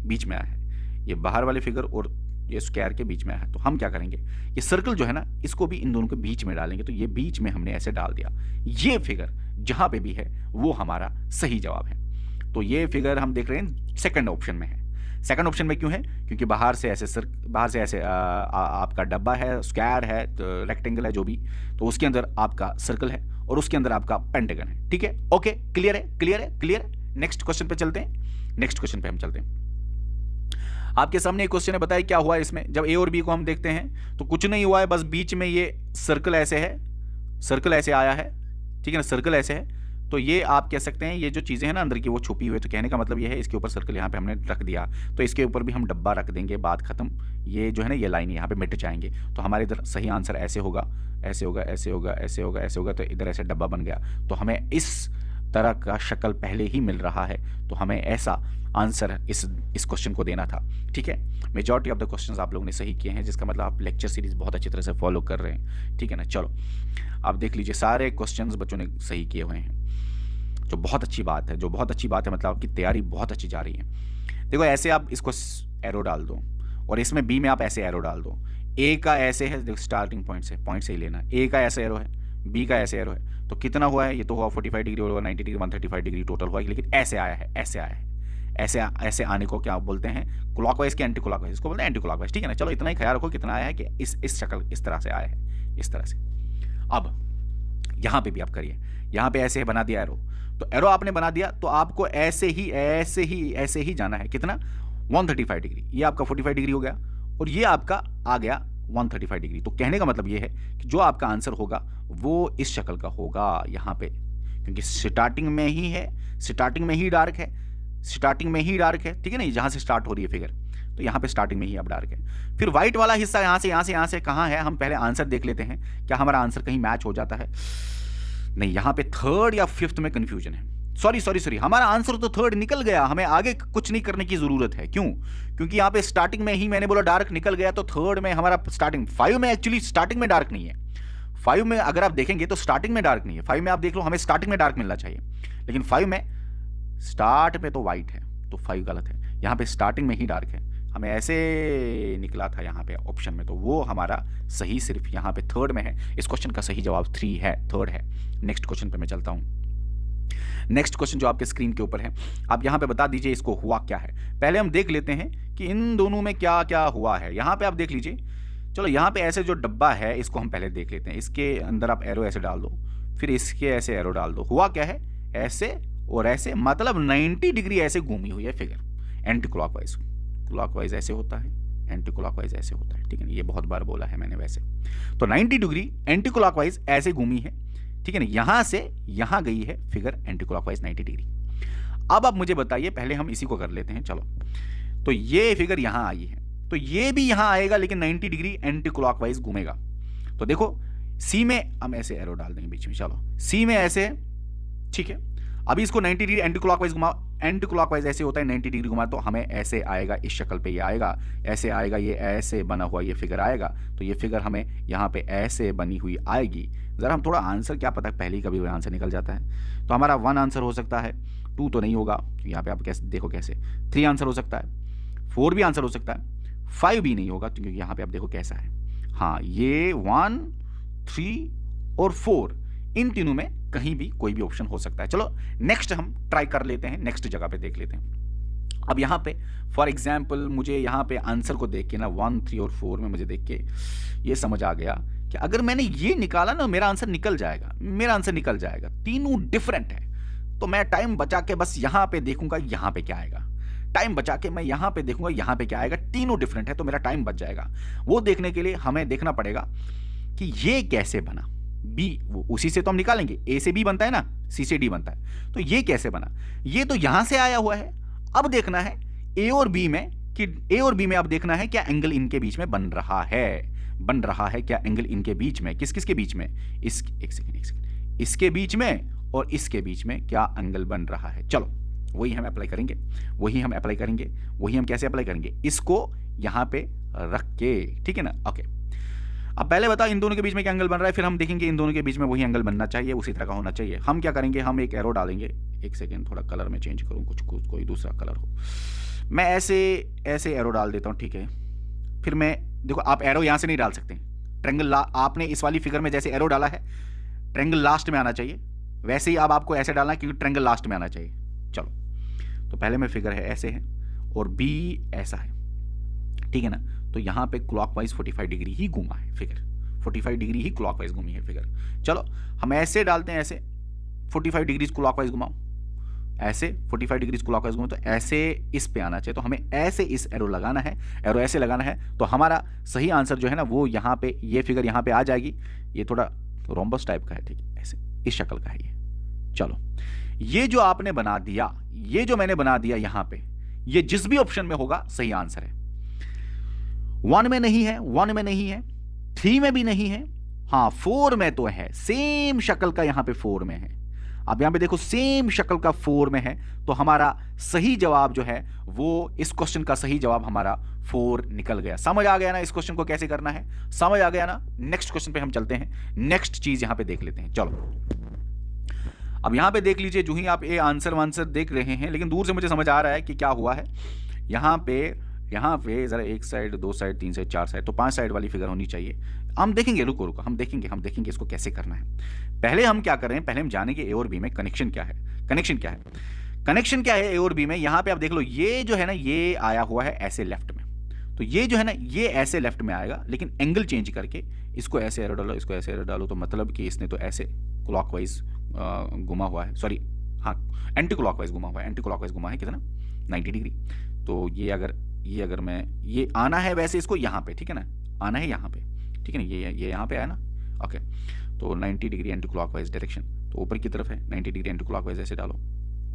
बीच में आया है, ये बाहर वाले फिगर और ये स्क्वायर के बीच में है। तो हम क्या करेंगे, ये सर्कल जो है ना, इसको भी इन दोनों के बीच में डालेंगे। तो ये बीच में हमने ऐसे डाल दिया, ये फिगर जहां पे भी है वो हमारा सही जवाब है। तो ये फिगर हम देख रहे हैं सेकंड ऑप्शन में है। सेकंड ऑप्शन में क्यों है, क्योंकि बाहर से ऐसे आपका डब्बा है, स्क्वायर है, तो रेक्टेंगल है जो भी, तो उसके अंदर आपका सर्कल है, और उसके अंदर आपका पेंटागन है, ठीक है। ओके, क्लियर है, क्लियर है, क्लियर है। नेक्स्ट क्वेश्चन पे चलते हैं। नेक्स्ट क्वेश्चन पे हम चलते हैं। आपके सामने एक क्वेश्चन है, बताइए क्या हुआ है इसमें। जब ए और बी को हम देखते हैं तो कुछ नहीं हुआ है, बस बीच में ये सर्कल ऐसे है, सर्कल ऐसे आया है, ठीक है ना, सर्कल ऐसे है। तो ये आप कह सकते हैं ये जो चीज़ें हैं ना अंदर की वो छुपी हुई है। तो कहने का मतलब ये है, इसके ऊपर सर्कल यहाँ पे हमने रख दिया, तो इसके ऊपर भी हम डब्बा रख देंगे, बात खत्म। ये जो है ना, ये लाइन यहाँ पे मिट जाएंगे। तो हमारे इधर सही आंसर ऐसे होगा, ऐसे होगा, ऐसे होगा, ऐसे होगा, ऐसे होगा, तो इधर ऐसे डब्बा बन गया। तो हमें इस तरह का शक्ल पहले ही मिल रहा है, तो हमें ऐसा आंसर इस क्वेश्चन को देना था। ठीक है, मेजॉरिटी ऑफ द क्वेश्चंस आप लोगों ने सही किए हैं, जिसका मतलब आप लेक्चर सीरीज बहुत अच्छी तरह से फॉलो कर रहे हैं। ठीक है ना, चलो आप देख लीजिए सारे क्वेश्चंस बच्चों ने सही किए हुए हैं, जो बहुत अच्छी बात है, जो बहुत अच्छी बात है, मतलब आपकी तैयारी बहुत अच्छी जा रही है। देखो ऐसे आप इसको एरो डाल दो और इसमें बी में आप ऐसे एरो डाल दो। ए का ऐसे है, देखो स्टार्टिंग पॉइंट से ही लेना। ए का ऐसे एरो है, बी का ऐसे एरो है, तो कितना हुआ है? ये तो हुआ 45 डिग्री और 90 डिग्री, 135 डिग्री टोटल हुआ है, लेकिन ऐसे आया है, ऐसे आया है। ऐसे आने को क्या बोलते हैं? क्लॉकवाइज के एंटी क्लॉकवाइज, इसको बोलते हैं एंटी क्लॉकवाइज। ठीक है ना, चलो इतना ही ख्याल रखो कितना आया है कि इस शक्ल इस तरह से आया है, इस तरह से। अब यहाँ पे भी आप करिए, यहाँ पे ऐसे बना दिया एरो, तो एरो आपने बना दिया तो आपको ऐसे ही जाना है। कितना? 135 डिग्री। ये आपका 45 डिग्री हो गया और ये आपका आ गया 135 डिग्री। तो कहने का मतलब ये है कि जो आपका आंसर होगा वो इस शक्ल का होगा यहाँ पे, क्योंकि स्टार्टिंग में ही है, स्टार्टिंग में ही डार्क है, स्टार्टिंग में ही डार्क है। ठीक है ना, जहाँ से स्टार्ट हो रही है फिगर, तो यहाँ पे स्टार्टिंग में ही अब डार्क है। फिर व्हाइट वाला हिस्सा यहाँ से कहाँ है? हम पहले आंसर देख लेते हैं, क्या हमारा आंसर कहीं मैच हो जाता है? नहीं, यहाँ पे थर्ड या फिफ्थ में कंफ्यूजन है। सॉरी, हमारा आंसर तो थर्ड निकल गया, हमें आगे कुछ नहीं करने की जरूरत है। क्यों? क्योंकि यहाँ पे स्टार्टिंग में ही मैंने बोला डार्क निकल गया, तो थर्ड में हमारा स्टार्टिंग, 5 में एक्चुअली स्टार्टिंग में डार्क नहीं है। 5 में अगर आप देखेंगे तो स्टार्टिंग में डार्क नहीं है। 5 में आप देख लो, हमें स्टार्टिंग में डार्क मिलना चाहिए, लेकिन 5 में स्टार्ट में तो व्हाइट है, तो 5 गलत है। यहाँ पे स्टार्टिंग में ही डार्क है, हमें ऐसे निकला था यहाँ पे ऑप्शन में, तो वो हमारा सही सिर्फ यहाँ पे थर्ड में है। इस क्वेश्चन का सही जवाब 3 है, थर्ड है। नेक्स्ट क्वेश्चन पे मैं चलता हूँ। नेक्स्ट क्वेश्चन जो आपके स्क्रीन के ऊपर है, आप यहाँ पे बता दीजिए इसको हुआ क्या है। पहले हम देख लेते हैं कि इन दोनों में क्या क्या हुआ है। यहाँ पे आप देख लीजिए, चलो यहाँ पे ऐसे जो डब्बा है इसको हम पहले देख लेते हैं। इसके अंदर आप एरो ऐसे डाल दो, फिर इसके ऐसे एरो डाल दो। हुआ क्या है? ऐसे और ऐसे, मतलब 90 डिग्री ऐसे घूमी हुई है फिगर, एंटी क्लॉकवाइज। क्लॉकवाइज ऐसे होता है, एंटी क्लॉकवाइज ऐसे होता है। ठीक है ना, ये बहुत बार बोला है मैंने वैसे। तो 90 डिग्री एंटी क्लॉकवाइज ऐसे घूमी है। ठीक है ना, यहां से यहां गई है फिगर एंटी क्लॉकवाइज 90 डिग्री। अब आप मुझे बताइए, पहले हम इसी को कर लेते हैं। चलो, तो ये फिगर यहां आई है, तो ये भी यहां आएगा, लेकिन 90 डिग्री एंटी क्लॉकवाइज घूमेगा। तो देखो सी में हम ऐसे एरो डाल देंगे बीच में। चलो, सी में ऐसे है, ठीक है। अभी इसको 90 डिग्री एंटी क्लॉकवाइज घुमाओ, एंटी क्लॉकवाइज ऐसे होता है, 90 डिग्री घुमा तो हमें ऐसे आएगा, इस शक्ल पे ये आएगा, ऐसे आएगा, ये ऐसे बना हुआ ये फिगर आएगा। तो ये फिगर हमें यहाँ पे ऐसे बनी हुई आएगी। ज़रा हम थोड़ा आंसर, क्या पता पहले ही कभी वो आंसर निकल जाता है। तो हमारा 1 आंसर हो सकता है, 2 तो नहीं होगा, यहाँ पे आप कैसे देखो, कैसे 3 आंसर हो सकता है, 4 भी आंसर हो सकता है, 5 भी नहीं होगा, क्योंकि यहाँ पे आप देखो कैसा है। हाँ, ये 1, 3 और 4, इन तीनों में कहीं भी कोई भी ऑप्शन हो सकता है। चलो नेक्स्ट हम ट्राई कर लेते हैं, नेक्स्ट जगह पे देख लेते हैं। अब यहाँ पे फॉर एग्जाम्पल मुझे यहाँ पे आंसर को देख के ना 1, 3 और 4 में मुझे देख के ये समझ आ गया कि अगर मैंने ये निकाला ना, मेरा आंसर निकल जाएगा, मेरा आंसर निकल जाएगा। तीनों डिफरेंट है, तो मैं टाइम बचा के बस यहाँ पे देखूंगा यहाँ पे क्या आएगा, टाइम बचा के मैं यहाँ पे देखूंगा यहाँ पे क्या आएगा। तीनों डिफरेंट है, तो मेरा टाइम बच जाएगा। वो देखने के लिए हमें देखना पड़ेगा कि ये कैसे बना। बी, वो उसी से तो हम निकालेंगे, ए से बी बनता है ना, सी से डी बनता है, तो ये कैसे बना? ये तो यहां से आया हुआ है। अब देखना है ए और बी में, कि ए और बी में अब देखना है क्या एंगल इनके बीच में बन रहा है क्या एंगल इनके बीच में, किस किस के बीच में, एक सेकंड, इसके बीच में और इसके बीच में क्या एंगल बन रहा है। चलो वही हम अप्लाई करेंगे, वही हम कैसे अप्लाई करेंगे, इसको यहां पे रख के, ठीक है ना। ओके, अब पहले बताओ इन दोनों के बीच में क्या एंगल बन रहा है, फिर हम देखेंगे इन दोनों के बीच में वही एंगल बनना चाहिए, उसी तरह का होना चाहिए। हम क्या करेंगे, हम एक एरो डालेंगे। एक सेकेंड, थोड़ा कलर में चेंज करूँ, कुछ कोई दूसरा कलर हो। मैं ऐसे एरो डाल देता हूँ, ठीक है। फिर मैं देखो, आप एरो यहाँ से नहीं डाल सकते, ट्रेंगल आपने इस वाली फिगर में जैसे एरो डाला है, ट्रेंगल लास्ट में आना चाहिए, वैसे ही अब आपको ऐसे डालना है, क्योंकि ट्रेंगल लास्ट में आना चाहिए। चलो, तो पहले में फिगर है ऐसे है और बी ऐसा है, ठीक है ना। तो यहाँ पे क्लॉकवाइज 45 डिग्री ही घूमा है फिगर, 45 डिग्री ही क्लॉकवाइज घूमी है फिगर। चलो हम ऐसे डालते हैं, ऐसे 45 डिग्री क्लॉकवाइज घुमाओ, ऐसे 45 डिग्री क्लॉकवाइज घुमाओ, तो ऐसे इस पे आना चाहिए। तो हमें ऐसे इस एरो लगाना है, एरो ऐसे लगाना है, तो हमारा सही आंसर जो है ना वो यहाँ पे, ये फिगर यहाँ पे आ जाएगी। ये थोड़ा रोम्बस टाइप का है, ठीक है, ऐसे इस शक्ल का है ये। चलो, ये जो आपने बना दिया, ये जो मैंने बना दिया यहाँ पे, ये जिस भी ऑप्शन में होगा सही आंसर है। 1 में नहीं है, 1 में नहीं है, 3 में भी नहीं है, हाँ 4 में तो है, सेम शक्ल का यहां पे 4 में है। अब यहां पे देखो सेम शक्ल का 4 में है, तो हमारा सही जवाब जो है वो इस क्वेश्चन का सही जवाब हमारा 4 निकल गया। समझ आ गया ना इस क्वेश्चन को कैसे करना है? समझ आ गया ना? नेक्स्ट क्वेश्चन पे हम चलते हैं, नेक्स्ट चीज यहां पे देख लेते हैं। चलो अब यहां पे देख लीजिए, जो ही आप ये आंसर वांसर देख रहे हैं, लेकिन दूर से मुझे समझ आ रहा है कि क्या हुआ है। यहां पे जरा एक साइड, दो साइड, तीन साइड, चार साइड, तो 5 साइड वाली फिगर होनी चाहिए। हम देखेंगे, रुको रुको, हम देखेंगे इसको कैसे करना है। पहले हम क्या कर रहे हैं, पहले हम जानेंगे ए और बी में कनेक्शन क्या है। कनेक्शन क्या है ए और बी में? यहां पे आप देख लो, ये जो है ना, ये आया हुआ है ऐसे लेफ्ट में, तो ये जो है ना, ये ऐसे लेफ्ट में आएगा, लेकिन एंगल चेंज करके इसको ऐसे एरो डालो, इसको ऐसे एरो डालो, तो मतलब कि इसने तो ऐसे क्लॉकवाइज घुमा हुआ है, सॉरी हाँ, एंटी क्लॉकवाइज घुमा हुआ है कितना, 90 डिग्री। तो ये अगर मैं ये आना है वैसे इसको यहाँ पे, ठीक है ना, आना है यहाँ पे, ठीक है ना, ये यहाँ पे आया ना, ओके। तो 90 डिग्री एंटी क्लॉकवाइज डायरेक्शन, तो ऊपर की तरफ है, 90 डिग्री एंटी क्लॉकवाइज ऐसे डालो,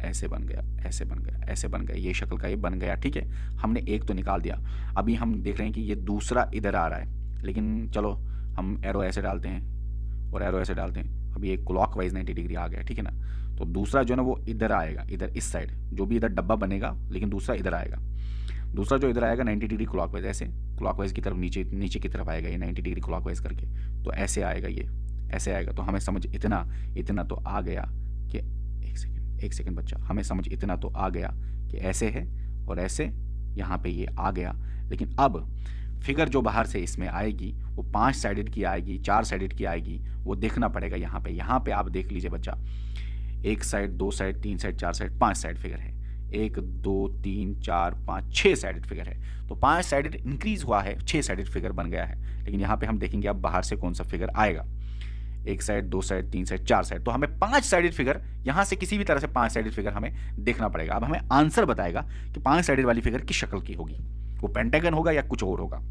ऐसे बन गया, ये शक्ल का ये बन गया, ठीक है। हमने एक तो निकाल दिया। अभी हम देख रहे हैं कि ये दूसरा इधर आ रहा है, लेकिन चलो हम एरो ऐसे डालते हैं और एरो ऐसे डालते हैं। अभी एक क्लॉकवाइज 90 डिग्री आ गया, ठीक है ना। तो दूसरा जो है ना वो इधर आएगा, इधर इस साइड, जो भी इधर डब्बा बनेगा, लेकिन दूसरा इधर आएगा। दूसरा जो इधर आएगा 90 डिग्री क्लॉकवाइज, ऐसे क्लॉकवाइज की तरफ नीचे की तरफ आएगा ये 90 डिग्री क्लॉकवाइज करके, तो ऐसे आएगा, ये ऐसे आएगा। तो हमें समझ इतना तो आ गया कि एक सेकंड बच्चा, हमें समझ इतना तो आ गया कि ऐसे है और ऐसे यहाँ पे ये आ गया। लेकिन अब फिगर जो बाहर से इसमें आएगी वो 5 साइडेड की आएगी, 4 साइडेड की आएगी, वो देखना पड़ेगा। यहाँ पे आप देख लीजिए बच्चा, 1 side, 2 side, 3 side, 4 side, 5 side figure है, 1 2 3 4 5 6 साइडेड फिगर है। तो 5 साइडेड इंक्रीज हुआ है, 6 साइडेड फिगर बन गया है। लेकिन यहाँ पे हम देखेंगे अब बाहर से कौन सा फिगर आएगा, 1 साइड, 2 साइड, 3 साइड, 4 साइड, तो हमें 5 साइडेड फिगर, यहां से किसी भी तरह से 5 साइडेड फिगर हमें देखना पड़ेगा। अब हमें आंसर बताएगा कि 5 साइडेड वाली फिगर किस शक्ल की होगी, वो पेंटागन होगा या कुछ और होगा।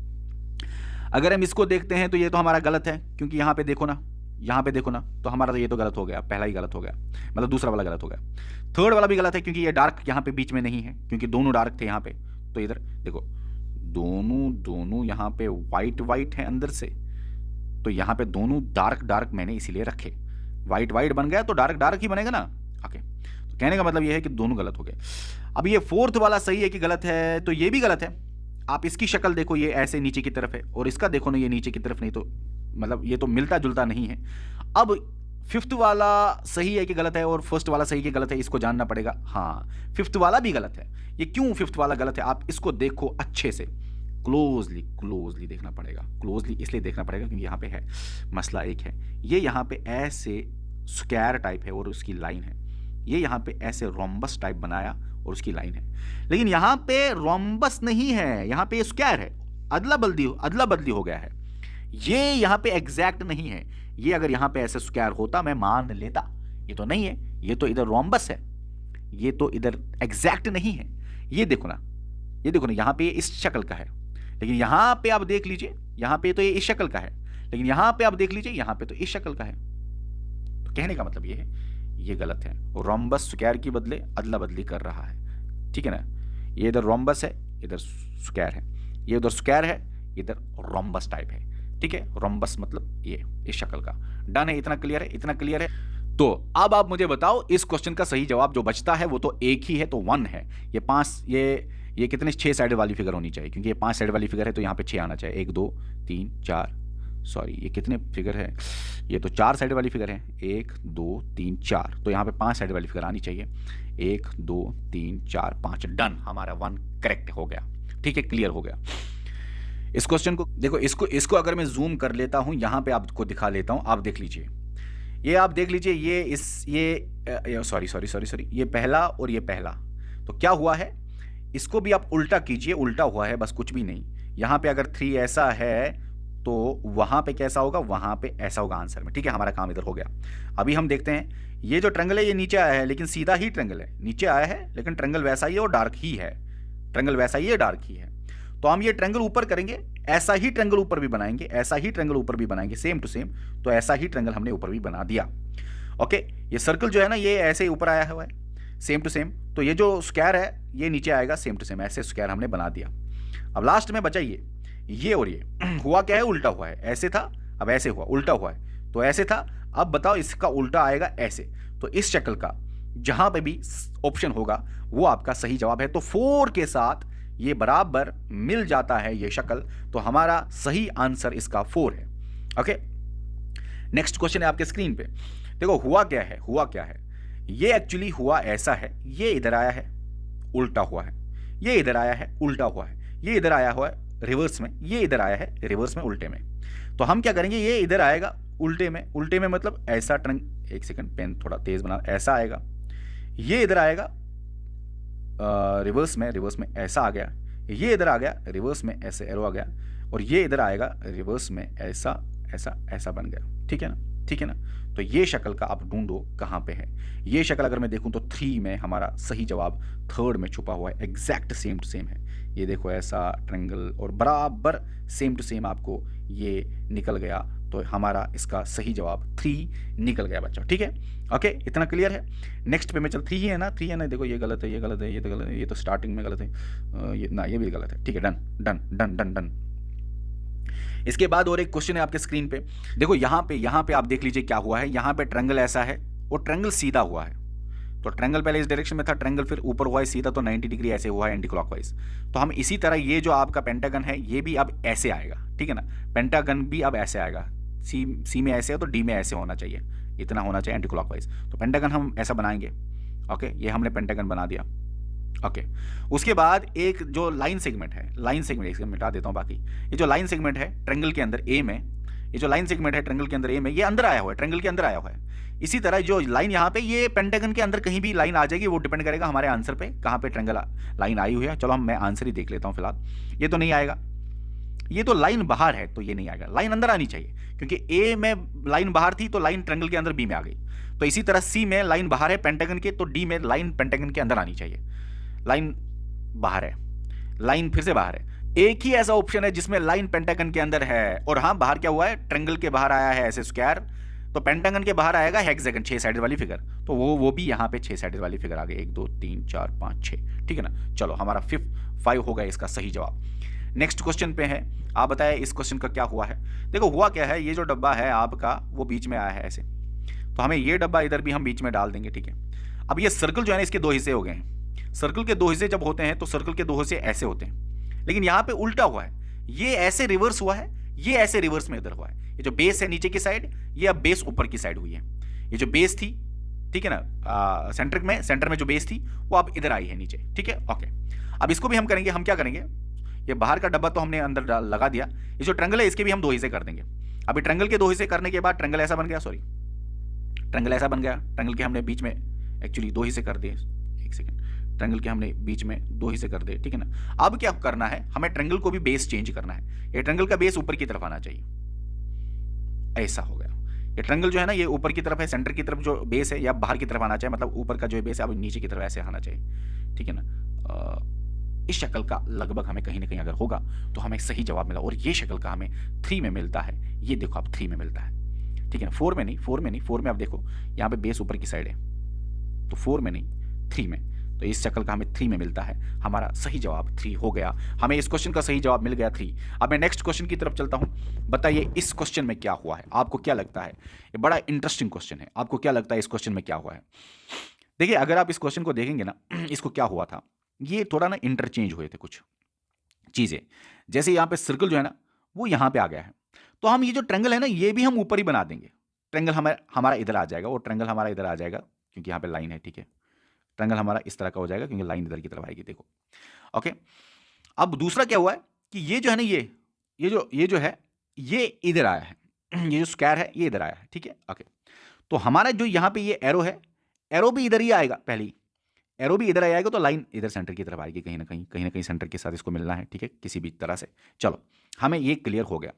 अगर हम इसको देखते हैं तो ये तो हमारा गलत है, क्योंकि यहाँ पे देखो ना, तो हमारा तो ये तो गलत हो गया, पहला ही गलत हो गया, मतलब दूसरा वाला गलत हो गया। थर्ड वाला भी गलत है, क्योंकि ये डार्क यहाँ पे बीच में नहीं है, क्योंकि दोनों डार्क थे यहाँ पे। तो इधर देखो, दोनों यहाँ पे वाइट है अंदर से, तो यहाँ पे दोनों डार्क मैंने इसीलिए रखे, वाइट बन गया तो डार्क ही बनेगा ना, ओके। तो कहने का मतलब ये है कि दोनों गलत हो गए। अब ये फोर्थ वाला सही है कि गलत है, तो ये भी गलत है। आप इसकी शक्ल देखो, ये ऐसे नीचे की तरफ है, और इसका देखो ना, ये नीचे की तरफ नहीं, तो मतलब ये तो मिलता जुलता नहीं है। अब फिफ्थ वाला सही है कि गलत है और फर्स्ट वाला सही कि गलत है, इसको जानना पड़ेगा। हाँ, फिफ्थ वाला भी गलत है। ये क्यों फिफ्थ वाला गलत है, आप इसको देखो अच्छे से, क्लोजली देखना पड़ेगा। क्लोजली इसलिए देखना पड़ेगा क्योंकि यहाँ पे है मसला एक है, ये यहाँ पे ऐसे स्क्वायर टाइप है और उसकी लाइन है, ये यहाँ पे ऐसे रोम्बस टाइप बनाया और उसकी लाइन है। लेकिन यहाँ पे रोम्बस नहीं है, यहाँ पे स्क्वायर है, अदला बदली हो गया है। ये यहाँ पे एग्जैक्ट नहीं है। ये अगर यहाँ पे ऐसे स्क्वायर होता मैं मान लेता, ये तो नहीं है, ये तो इधर रोम्बस है, ये तो इधर एग्जैक्ट नहीं है। ये देखो ना, यहाँ पे इस शक्ल का है, लेकिन यहाँ पे आप देख लीजिए, यहाँ पे तो ये इस शक्ल का है, लेकिन यहाँ पे आप देख लीजिए, यहाँ पे तो इस शक्ल का है। तो कहने का मतलब ये है, ये गलत है। और रोम्बस स्क्वायर की बदले अदला बदली कर रहा है, ठीक है ना। ये इधर रोम्बस है, इधर स्क्वायर है, ये उधर स्क्वायर है, इधर रोम्बस टाइप है, ठीक है। रोम्बस मतलब ये इस शक्ल का। डन है, इतना क्लियर है। तो अब आप मुझे बताओ, इस क्वेश्चन का सही जवाब जो बचता है वो तो एक ही है, तो 1 है। ये 5, ये कितने 6 साइड वाली फिगर होनी चाहिए, क्योंकि ये 5 साइड वाली फिगर है, तो यहाँ पे 6 आना चाहिए। 1 2 3 4, सॉरी ये कितने फिगर है, ये तो 4 साइड वाली फिगर है, 1 2 3 4, तो यहाँ पे 5 साइड वाली फिगर आनी चाहिए। 1 2 3 4 5, डन, हमारा 1 करेक्ट हो गया, ठीक है, क्लियर हो गया। इस क्वेश्चन को देखो, इसको अगर मैं जूम कर लेता हूं, यहां पे आपको दिखा लेता हूं, आप देख लीजिए, ये आप देख लीजिए, ये सॉरी, ये पहला और ये पहला। तो क्या हुआ है, इसको भी आप उल्टा कीजिए, उल्टा हुआ है, बस कुछ भी नहीं। यहां पे अगर 3 ऐसा है तो वहां पे कैसा होगा, वहां पे ऐसा होगा आंसर में, ठीक है। हमारा काम इधर हो गया। अभी हम देखते हैं, ये जो ट्रायंगल है ये नीचे आया है, लेकिन सीधा ही ट्रायंगल है, नीचे आया है लेकिन ट्रायंगल वैसा ही है और डार्क ही है, ट्रायंगल वैसा ही है, डार्क ही है। तो हम ये ट्रायंगल ऊपर करेंगे, ऐसा ही ट्रायंगल ऊपर भी बनाएंगे, ऐसा ही ट्रायंगल ऊपर भी बनाएंगे, सेम टू सेम। तो ऐसा ही ट्रायंगल हमने ऊपर भी बना दिया, ओके। ये सर्कल जो है ना, ये ऐसे ही ऊपर आया हुआ है, सेम टू सेम। तो ये जो स्क्वायर है ये नीचे आएगा, सेम टू सेम, ऐसे स्क्वायर हमने बना दिया। अब लास्ट में बचा ये और ये हुआ क्या है, उल्टा हुआ है। ऐसे था, अब ऐसे हुआ, उल्टा हुआ है, तो ऐसे था। अब बताओ इसका उल्टा आएगा ऐसे, तो इस शक्ल का जहां पे भी ऑप्शन होगा वो आपका सही जवाब है। तो 4 के साथ ये बराबर मिल जाता है ये शक्ल, तो हमारा सही आंसर इसका 4 है। ओके, नेक्स्ट क्वेश्चन है आपके स्क्रीन पे। देखो हुआ क्या है, हुआ क्या है, ये एक्चुअली हुआ ऐसा है, ये इधर आया है उल्टा हुआ है, ये इधर आया है उल्टा हुआ है, ये इधर आया हुआ है रिवर्स में, ये इधर आया है रिवर्स में उल्टे में। तो हम क्या करेंगे, ये इधर आएगा उल्टे में, उल्टे में मतलब ऐसा ट्रंग, एक सेकंड पेन थोड़ा तेज बना, ऐसा आएगा, ये इधर आएगा रिवर्स में, रिवर्स में ऐसा आ गया, ये इधर आ गया रिवर्स में ऐसे एरो आ गया, और ये इधर आएगा रिवर्स में ऐसा ऐसा ऐसा बन गया। ठीक है ना, ठीक है ना। तो ये शक्ल का आप ढूंढो कहां पे है। ये शक्ल अगर मैं देखूं तो 3 में हमारा सही जवाब 3rd में छुपा हुआ है, एग्जैक्ट सेम टू सेम है। ये देखो ऐसा ट्रायंगल और बराबर सेम टू सेम आपको ये निकल गया, तो हमारा इसका सही जवाब 3 निकल गया बच्चों। ठीक है, ओके, इतना क्लियर है। नेक्स्ट पे मैं चल 3 ही है ना, 3 है ना, देखो ये गलत है, ये गलत है, ये तो गलत है, ये तो स्टार्टिंग में गलत है, ये ना, ये भी गलत है। ठीक है, done done done done done. इसके बाद और एक क्वेश्चन है आपके स्क्रीन पे। देखो यहाँ पे आप देख लीजिए क्या हुआ है। यहाँ पे ट्रायंगल ऐसा है और ट्रायंगल सीधा हुआ है। तो ट्रायंगल पहले इस डायरेक्शन में था, ट्रायंगल फिर ऊपर हुआ है सीधा, तो 90 डिग्री ऐसे हुआ है एंटी क्लॉकवाइज। तो हम इसी तरह ये जो आपका पेंटागन है ये भी अब ऐसे आएगा। ठीक है ना, पेंटागन भी अब ऐसे आएगा, सी में ऐसे है तो डी में ऐसे होना चाहिए, इतना होना चाहिए एंटी क्लॉकवाइज। तो पेंटागन हम ऐसा बनाएंगे। ओके, ये हमने पेंटागन बना दिया। ओके, उसके बाद एक जो लाइन सेगमेंट है, लाइन सेगमेंट इसको मिटा देता हूं, बाकी ये जो लाइन सेगमेंट है ट्रायंगल के अंदर ए में, ये जो लाइन सेगमेंट है ट्रायंगल के अंदर ए में, ये अंदर आया हुआ है, ट्रायंगल के अंदर आया हुआ है। इसी तरह जो लाइन यहाँ पे, ये पेंटागन के अंदर कहीं भी लाइन आ जाएगी, वो डिपेंड करेगा हमारे आंसर पे कहाँ पे ट्रायंगल लाइन आई हुई है। चलो मैं आंसर ही देख लेता हूँ फिलहाल। ये तो नहीं आएगा, ये तो लाइन बाहर है तो ये नहीं आएगा, लाइन अंदर आनी चाहिए, क्योंकि ए में लाइन बाहर थी तो लाइन ट्रायंगल के अंदर बी में आ गई। तो इसी तरह सी में लाइन बाहर है पेंटागन के, तो डी में लाइन पेंटागन के अंदर आनी चाहिए। लाइन बाहर है, लाइन फिर से बाहर है। एक ही ऐसा ऑप्शन है जिसमें लाइन पेंटागन के अंदर है, और हाँ बाहर क्या हुआ है, ट्रायंगल के बाहर आया है ऐसे स्क्वायर, तो पेंटागन के बाहर आएगा हेक्सागन, 6 साइड वाली फिगर। तो वो भी यहाँ पे 6 साइड वाली फिगर आ गई, 1 2 3 4 5 6। ठीक है ना, चलो हमारा 5 होगा इसका सही जवाब। नेक्स्ट क्वेश्चन पे है, आप बताएं इस क्वेश्चन का क्या हुआ है। देखो हुआ क्या है, ये जो डब्बा है आपका वो बीच में आया है ऐसे, तो हमें ये डब्बा इधर भी हम बीच में डाल देंगे। ठीक है, अब ये सर्कल जो है ना इसके 2 हिस्से हो गए हैं। सर्कल के 2 हिस्से जब होते हैं तो सर्कल के 2 हिस्से ऐसे होते हैं, लेकिन यहाँ पे उल्टा हुआ है, ये ऐसे रिवर्स हुआ है, ये ऐसे रिवर्स में इधर हुआ है। ये जो बेस है नीचे की साइड, ये अब बेस ऊपर की साइड हुई है। ये जो बेस थी, ठीक है ना, सेंटर में जो बेस थी वो अब इधर आई है नीचे। ठीक है, ओके। अब इसको भी हम करेंगे, हम क्या करेंगे, ये बाहर का डब्बा तो हमने अंदर लगा दिया, ये जो ट्रायंगल है इसके भी हम 2 हिस्से कर देंगे। अभी ट्रायंगल के 2 हिस्से करने के बाद ट्रायंगल ऐसा बन गया, सॉरी ट्रायंगल ऐसा बन गया, ट्रायंगल के हमने बीच में एक्चुअली 2 हिस्से कर दिए, एक सेकंड, ट्रायंगल के हमने बीच में 2 हिस्से कर दिए। ठीक है ना, अब क्या करना है, हमें ट्रायंगल को भी बेस चेंज करना है। ये ट्रायंगल का बेस ऊपर की तरफ आना चाहिए, ऐसा हो गया। ये ट्रायंगल जो है ना ये ऊपर की तरफ है, सेंटर की तरफ जो बेस है या बाहर की तरफ आना चाहिए, मतलब ऊपर का जो बेस है अब नीचे की तरफ ऐसे आना चाहिए। ठीक है ना, इस शक्ल का लगभग हमें कहीं ना कहीं अगर होगा तो हमें सही जवाब मिला, और ये शक्ल का हमें 3 में मिलता है। ये देखो आप 3 में मिलता है। ठीक है ना, 4 में नहीं, 4 में आप देखो यहाँ पे बेस ऊपर की साइड है, तो 4 में नहीं 3 में, तो इस शक्ल का हमें 3 में मिलता है। हमारा सही जवाब 3 हो गया, हमें इस क्वेश्चन का सही जवाब मिल गया 3। अब मैं नेक्स्ट क्वेश्चन की तरफ चलता हूं, बताइए इस क्वेश्चन में क्या हुआ है, आपको क्या लगता है। ये बड़ा इंटरेस्टिंग क्वेश्चन है, आपको क्या लगता है इस क्वेश्चन में क्या हुआ है। देखिए अगर आप इस क्वेश्चन को देखेंगे ना, इसको क्या हुआ था, ये थोड़ा ना इंटरचेंज हुए थे कुछ चीजें। जैसे यहाँ पे सर्कल जो है ना वो यहाँ पे आ गया है, तो हम ये जो ट्रायंगल है ना ये भी हम ऊपर ही बना देंगे। ट्रायंगल हमारा इधर आ जाएगा, और ट्रायंगल हमारा इधर आ जाएगा क्योंकि यहाँ पे लाइन है। ठीक है, ट्रायंगल हमारा इस तरह का हो जाएगा क्योंकि लाइन इधर की तरफ आएगी, देखो। ओके, अब दूसरा क्या हुआ है कि ये जो है ना ये जो है ये इधर आया है, ये जो स्क्वायर है ये इधर आया है। ठीक है, ओके, तो हमारा जो यहाँ पे ये एरो है, एरो भी इधर ही आएगा, पहले एरो भी इधर आएगा, तो लाइन इधर सेंटर की तरफ आएगी, कहीं ना कहीं सेंटर के साथ इसको मिलना है। ठीक है, किसी भी तरह से। चलो हमें ये क्लियर हो गया,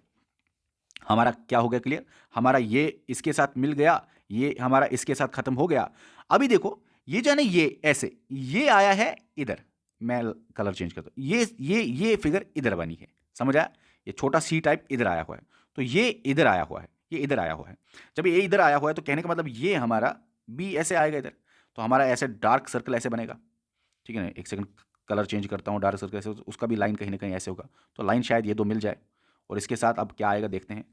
हमारा क्या हो गया क्लियर, हमारा ये इसके साथ मिल गया, ये हमारा इसके साथ खत्म हो गया। अभी देखो ये जो है ना ये ऐसे ये आया है इधर, मैं कलर चेंज करता हूं, ये फिगर इधर बनी है, समझ आया। ये छोटा सी टाइप इधर आया हुआ है, तो ये इधर आया हुआ है, ये इधर आया हुआ है। जब ये इधर आया हुआ है तो कहने का मतलब ये हमारा बी ऐसे आएगा इधर, तो हमारा ऐसे डार्क सर्कल ऐसे बनेगा। ठीक है ना, एक सेकंड कलर चेंज करता हूँ, डार्क सर्कल ऐसे, उसका भी लाइन कहीं ना कहीं ऐसे होगा, तो लाइन शायद ये 2 मिल जाए, और इसके साथ अब क्या आएगा देखते हैं।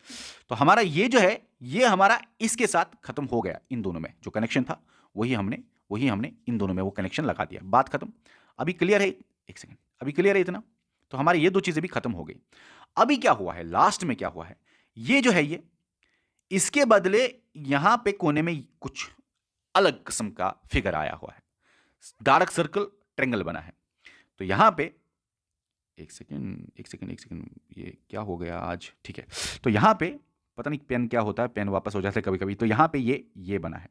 तो हमारा ये जो है ये हमारा इसके साथ खत्म हो गया, इन दोनों में जो कनेक्शन था वही हमने इन दोनों में वो कनेक्शन लगा दिया, बात खत्म। अभी क्लियर है? एक सेकेंड, अभी क्लियर है इतना? तो हमारी ये दो चीजें भी खत्म हो गई। अभी क्या हुआ है, लास्ट में क्या हुआ है, ये जो है ये, इसके बदले यहां पे कोने में कुछ अलग किस्म का फिगर आया हुआ है, डार्क सर्कल ट्रेंगल बना है। तो यहां पे एक सेकेंड, ये क्या हो गया आज, ठीक है। तो यहां पे पता नहीं पेन क्या होता है, पेन वापस हो जाता है कभी कभी। तो यहां पे ये बना है,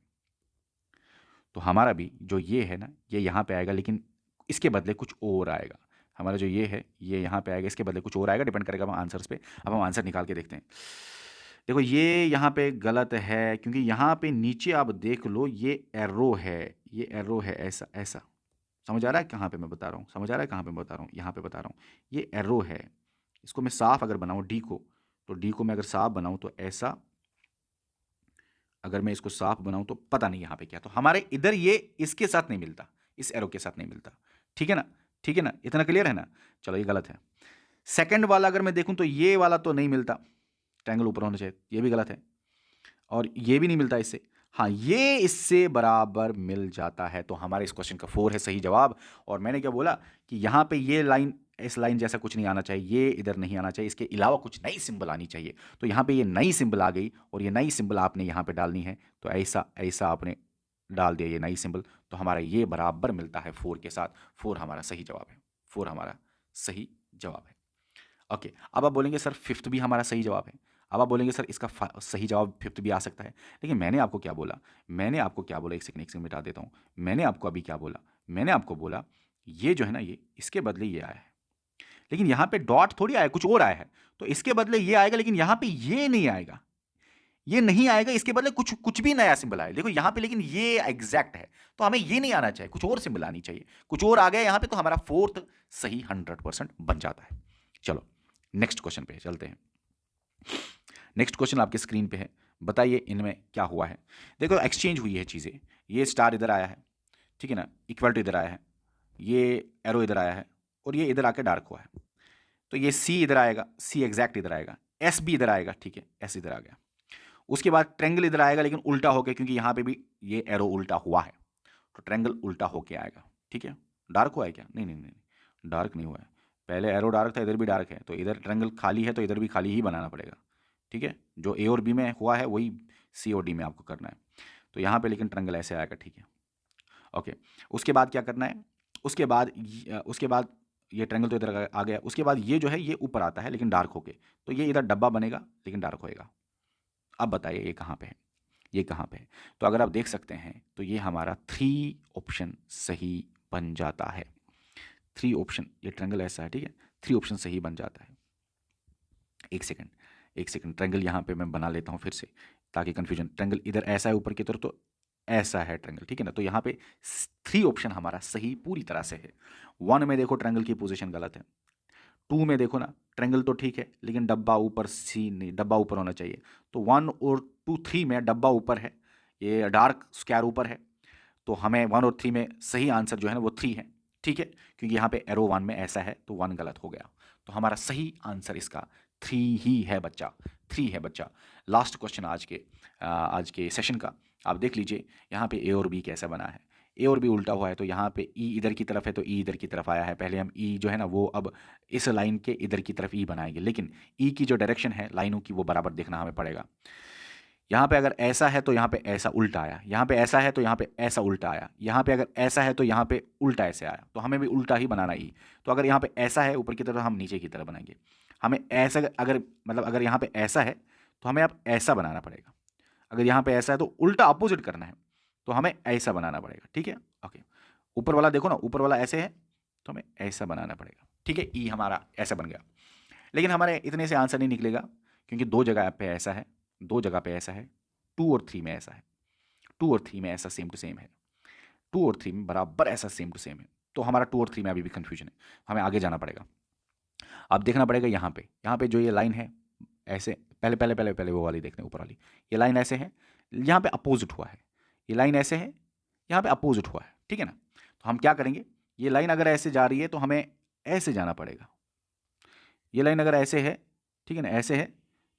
तो हमारा भी जो ये है ना, ये यहां पे आएगा, लेकिन इसके बदले कुछ और आएगा। हमारा जो ये है ये यहां पे आएगा, इसके बदले कुछ और आएगा, डिपेंड करेगा हम आंसर्स पे। अब हम आंसर निकाल के देखते हैं। देखो ये यहाँ पे गलत है, क्योंकि यहाँ पे नीचे आप देख लो, ये एरो है, ये एरो है, ऐसा ऐसा। समझ आ रहा है कहाँ पे मैं बता रहा हूँ? समझ आ रहा है कहाँ पे मैं बता रहा हूँ? यहाँ पे बता रहा हूँ, ये एरो है। इसको मैं साफ अगर बनाऊँ डी को, तो डी को मैं अगर साफ बनाऊँ तो ऐसा, अगर मैं इसको साफ बनाऊँ तो पता नहीं यहाँ पे क्या। तो हमारे इधर ये इसके साथ नहीं मिलता, इस एरो के साथ नहीं मिलता। ठीक है ना? ठीक है ना? इतना क्लियर है ना? चलो ये गलत है। सेकंड वाला अगर मैं देखूँ तो ये वाला तो नहीं मिलता, ट्रायंगल ऊपर होना चाहिए, ये भी गलत है। और ये भी नहीं मिलता इससे। हाँ, ये इससे बराबर मिल जाता है। तो हमारे इस क्वेश्चन का 4 है सही जवाब। और मैंने क्या बोला कि यहाँ पे ये लाइन, इस लाइन जैसा कुछ नहीं आना चाहिए, ये इधर नहीं आना चाहिए, इसके अलावा कुछ नई सिंबल आनी चाहिए। तो यहाँ पे ये नई सिंबल आ गई, और ये नई सिंबल आपने यहाँ पे डालनी है। तो ऐसा ऐसा आपने डाल दिया ये नई सिंबल, तो हमारा ये बराबर मिलता है 4 के साथ। 4 हमारा सही जवाब है, 4 हमारा सही जवाब है। ओके, अब आप बोलेंगे सर फिफ्थ भी हमारा सही जवाब है। अब आप बोलेंगे सर इसका सही जवाब फिफ्थ भी आ सकता है। लेकिन मैंने आपको क्या बोला, मैंने आपको क्या बोला, एक सेकंड मिटा देता हूँ। मैंने आपको अभी क्या बोला, मैंने आपको बोला ये जो है ना, ये इसके बदले ये आया है, लेकिन यहाँ पे डॉट थोड़ी आया, कुछ और आया है। तो इसके बदले ये आएगा, लेकिन यहाँ पे ये नहीं आएगा, ये नहीं आएगा। इसके बदले कुछ कुछ भी नया सिंबल आए, देखो यहाँ पे, लेकिन ये एग्जैक्ट है। तो हमें ये नहीं आना चाहिए, कुछ और सिंबल आनी चाहिए। कुछ और आ गया यहाँ पे, तो हमारा फोर्थ सही 100% बन जाता है। चलो नेक्स्ट क्वेश्चन पे चलते हैं। नेक्स्ट क्वेश्चन आपके स्क्रीन पे है, बताइए इनमें क्या हुआ है। देखो एक्सचेंज हुई है चीज़ें, ये स्टार इधर आया है, ठीक है ना, इक्वल टू इधर आया है, ये एरो इधर आया है, और ये इधर आके डार्क हुआ है। तो ये सी इधर आएगा, सी एग्जैक्ट इधर आएगा, एस भी इधर आएगा, ठीक है, एस इधर आ गया। उसके बाद ट्रेंगल इधर आएगा, लेकिन उल्टा होके, क्योंकि यहाँ पे भी ये एरो उल्टा हुआ है, तो ट्रेंगल उल्टा होके आएगा। ठीक है, डार्क हुआ है क्या? नहीं नहीं नहीं, डार्क नहीं हुआ है। पहले एरो डार्क था, इधर भी डार्क है, तो इधर ट्रेंगल खाली है, तो इधर भी खाली ही बनाना पड़ेगा। ठीक है, जो ए और बी में हुआ है वही सी और डी में आपको करना है। तो यहाँ पे लेकिन ट्रेंगल ऐसे आएगा, ठीक है, ओके। उसके बाद क्या करना है, उसके बाद ये ट्रेंगल तो इधर आ गया। उसके बाद ये जो है ये ऊपर आता है, लेकिन डार्क होके, तो ये इधर डब्बा बनेगा, लेकिन डार्क होएगा। अब बताइए ये कहाँ पे है, ये कहाँ पे है? तो अगर आप देख सकते हैं, तो ये हमारा 3 ऑप्शन सही बन जाता है। 3 ऑप्शन, ये ट्रेंगल ऐसा है, ठीक है, 3 ऑप्शन सही बन जाता है। एक सेकंड, ट्रेंगल यहाँ पे मैं बना लेता हूँ फिर से, ताकि कंफ्यूजन, ट्रेंगल इधर ऐसा है ऊपर की तरफ, तो ऐसा है ट्रेंगल, ठीक है ना। तो यहाँ पे 3 ऑप्शन हमारा सही पूरी तरह से है। 1 में देखो ट्रेंगल की पोजीशन गलत है। 2 में देखो ना, ट्रेंगल तो ठीक है, लेकिन डब्बा ऊपर, सी नहीं, डब्बा ऊपर होना चाहिए। तो 1 और 2, 3 में डब्बा ऊपर है, ये डार्क स्क्वायर ऊपर है। तो हमें 1 और 3 में सही आंसर जो है ना वो 3 है, ठीक है, क्योंकि यहाँ पे एरो 1 में ऐसा है, तो 1 गलत हो गया। तो हमारा सही आंसर इसका 3 ही है बच्चा, 3 है बच्चा। लास्ट क्वेश्चन आज के सेशन का, आप देख लीजिए यहाँ पे ए और बी कैसा बना है। ए और बी उल्टा हुआ है, तो यहाँ पे ई इधर की तरफ है, तो ई इधर की तरफ आया है। पहले हम ई जो है ना वो अब इस लाइन के इधर की तरफ ई बनाएंगे, लेकिन ई की जो डायरेक्शन है लाइनों की वो बराबर देखना हमें पड़ेगा। यहाँ पे अगर ऐसा है तो यहाँ पे ऐसा उल्टा आया, यहाँ पे ऐसा है तो यहाँ पे ऐसा उल्टा आया, यहाँ पे अगर ऐसा है तो यहाँ पे उल्टा ऐसे आया, तो हमें भी उल्टा ही बनाना ही। तो अगर यहाँ पे ऐसा है ऊपर की तरफ, हम नीचे की तरफ बनाएंगे। हमें ऐसा अगर यहाँ पे ऐसा है तो हमें अब ऐसा बनाना पड़ेगा। अगर यहाँ पे ऐसा है तो उल्टा अपोजिट करना है, तो हमें ऐसा बनाना पड़ेगा। ठीक है, ओके। ऊपर वाला देखो ना, ऊपर वाला ऐसे है, तो हमें ऐसा बनाना पड़ेगा। ठीक है, ई हमारा ऐसा बन गया। लेकिन हमारे इतने से आंसर नहीं निकलेगा, क्योंकि 2 जगह पे ऐसा है, 2 जगह पे ऐसा है, 2 और 3 में ऐसा है, 2 और 3 में ऐसा सेम टू सेम है, 2 और 3 में बराबर ऐसा सेम टू सेम है। तो हमारा 2 और 3 में अभी भी कंफ्यूजन है, हमें आगे जाना पड़ेगा। अब देखना पड़ेगा यहाँ पे जो ये लाइन है ऐसे, पहले वो वाली देखते हैं, ऊपर वाली। ये लाइन ऐसे है, यहाँ पे अपोजिट हुआ है, ये लाइन ऐसे है, यहाँ पे अपोजिट हुआ है, ठीक है ना। तो हम क्या करेंगे, ये लाइन अगर ऐसे जा रही है तो हमें ऐसे जाना पड़ेगा। ये लाइन अगर ऐसे है, ठीक है ना, ऐसे है,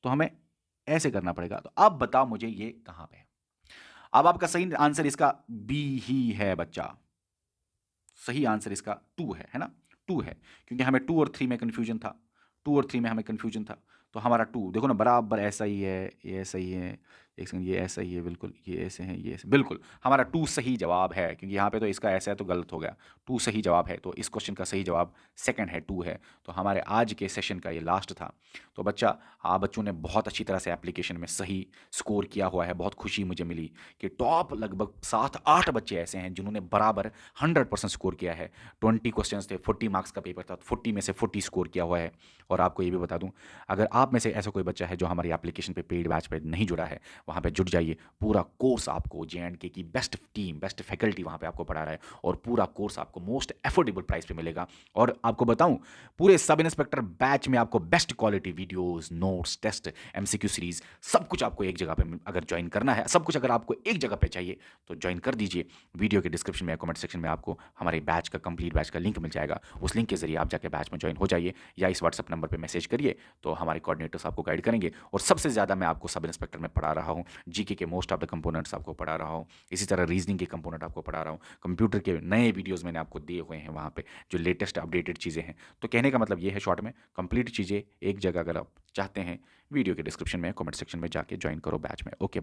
तो हमें ऐसे करना पड़ेगा। तो अब बताओ मुझे ये कहाँ पे है। अब आपका सही आंसर इसका बी ही है बच्चा। सही आंसर इसका 2 है ना? 2 है, क्योंकि हमें 2 और 3 में कन्फ्यूजन था। 2 और 3 में हमें कन्फ्यूजन था, तो हमारा 2 देखो ना बराबर ऐसा ही है, ये ऐसा ही है, एक सेकंड, ये ऐसा ही है बिल्कुल, ये ऐसे हैं, ये ऐसे, बिल्कुल हमारा 2 सही जवाब है, क्योंकि यहाँ पे तो इसका ऐसा है तो गलत हो गया। 2 सही जवाब है, तो इस क्वेश्चन का सही जवाब सेकंड है, 2 है। तो हमारे आज के सेशन का ये लास्ट था। तो बच्चा, आप बच्चों ने बहुत अच्छी तरह से एप्लीकेशन में सही स्कोर किया हुआ है। बहुत खुशी मुझे मिली कि टॉप लगभग 7-8 बच्चे ऐसे हैं जिन्होंने बराबर 100% स्कोर किया है। 20 क्वेश्चंस थे, 40 मार्क्स का पेपर था, 40 में से 40 स्कोर किया हुआ है। और आपको ये भी बता दूं, अगर आप में से ऐसा कोई बच्चा है जो हमारी एप्लीकेशन पे पेड बैच पे नहीं जुड़ा है, वहाँ पे जुड़ जाइए। पूरा कोर्स आपको JNK की बेस्ट टीम, बेस्ट फैकल्टी वहाँ पे आपको पढ़ा रहा है, और पूरा कोर्स आपको मोस्ट एफोर्डेबल प्राइस पे मिलेगा। और आपको बताऊं, पूरे सब इंस्पेक्टर बैच में आपको best quality videos, notes, test, MCQ series, सब कुछ आपको एक जगह पे अगर ज्वाइन करना है, सब कुछ अगर आपको एक जगह पे चाहिए तो ज्वाइन कर दीजिए। वीडियो के डिस्क्रिप्शन में, कमेंट सेक्शन में आपको हमारे बैच का, कंप्लीट बैच का लिंक मिल जाएगा। उस लिंक के जरिए आप जाके बैच में ज्वाइन हो जाइए, या इस व्हाट्सअप नंबर पे मैसेज करिए, तो हमारे कोऑर्डिनेटर्स आपको गाइड करेंगे। और सबसे ज़्यादा मैं आपको सब इंस्पेक्टर में पढ़ा रहा हूँ, GK के मोस्ट ऑफ द कंपोनेंट्स आपको पढ़ा रहा हूँ, इसी तरह रीजनिंग के कंपोनेंट आपको पढ़ा रहा हूँ, कंप्यूटर के नए वीडियोज़ मैंने आपको दिए हुए हैं वहाँ पे, जो लेटेस्ट अपडेटेड चीज़ें हैं। तो कहने का मतलब ये है शॉर्ट में, कंप्लीट चीज़ें एक जगह अगर आप चाहते हैं, वीडियो के डिस्क्रिप्शन में, कमेंट सेक्शन में जाके ज्वाइन करो बैच में। ओके।